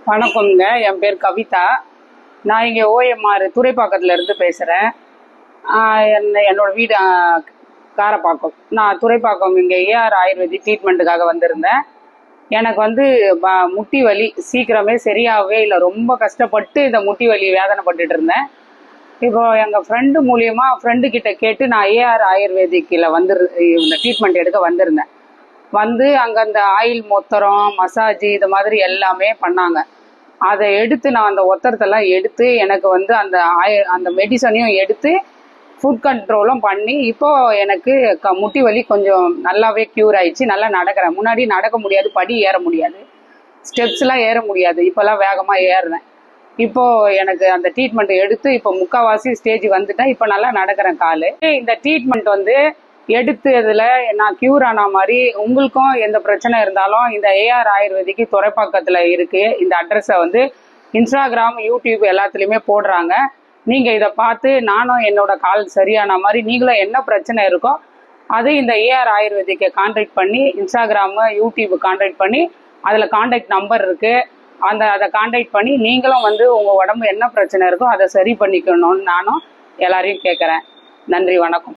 வணக்கம்ங்க. என் பேர் கவிதா. நான் இங்கே ஓஎம்ஆர் துறைப்பாக்கத்துல இருந்து பேசுகிறேன். என்னோட வீடு காரப்பாக்கம். நான் துறைப்பாக்கம் இங்கே ஏஆர் ஆயுர்வேதிக் ட்ரீட்மெண்ட்டுக்காக வந்திருந்தேன். எனக்கு முட்டி வலி சீக்கிரமே சரியாகவே இல்லை. ரொம்ப கஷ்டப்பட்டு இந்த முட்டி வலி வேதனைப்பட்டுட்டு இருந்தேன். இப்போ எங்கள் ஃப்ரெண்டு கிட்ட கேட்டு நான் ஏஆர் ஆயுர்வேதிக்கில் இந்த ட்ரீட்மெண்ட் எடுக்க வந்திருந்தேன். அங்கே அந்த ஆயில் மொத்தரம் மசாஜ் இது மாதிரி எல்லாமே பண்ணாங்க. அதை எடுத்து நான் அந்த ஒத்தரத்தெல்லாம் எடுத்து எனக்கு அந்த மெடிசனையும் எடுத்து ஃபுட் கண்ட்ரோலும் பண்ணி இப்போது எனக்கு முட்டி வலி கொஞ்சம் நல்லாவே க்யூர் ஆயிடுச்சு. நல்லா நடக்கிறேன். முன்னாடி நடக்க முடியாது, படி ஏற முடியாது, ஸ்டெப்ஸ்லாம் ஏற முடியாது. இப்போல்லாம் வேகமாக ஏறுறேன். இப்போது எனக்கு அந்த ட்ரீட்மெண்ட் எடுத்து இப்போ முக்கால்வாசி ஸ்டேஜ் வந்துட்டேன். இப்போ நல்லா நடக்கிறேன். இந்த ட்ரீட்மெண்ட் எடுத்து இதில் நான் க்யூர் ஆன மாதிரி உங்களுக்கும் எந்த பிரச்சனை இருந்தாலும் இந்த ஏஆர் ஆயுர்வேதிக்கு துறைப்பாக்கத்தில் இருக்குது. இந்த அட்ரஸை இன்ஸ்டாகிராம், யூடியூப் எல்லாத்துலேயுமே போடுறாங்க. நீங்கள் இதை பார்த்து நானும் என்னோட கால் சரியான மாதிரி நீங்களும் என்ன பிரச்சனை இருக்கோ அது இந்த ஏஆர் ஆயுர்வேதிக்கை கான்டாக்ட் பண்ணி இன்ஸ்டாகிராமு, யூடியூப் கான்டாக்ட் பண்ணி அதில் கான்டாக்ட் நம்பர் இருக்குது. அதை கான்டாக்ட் பண்ணி நீங்களும் உங்கள் உடம்பு என்ன பிரச்சனை இருக்கோ அதை சரி பண்ணிக்கணும்னு நானும் எல்லாரையும் கேட்குறேன். நன்றி, வணக்கம்.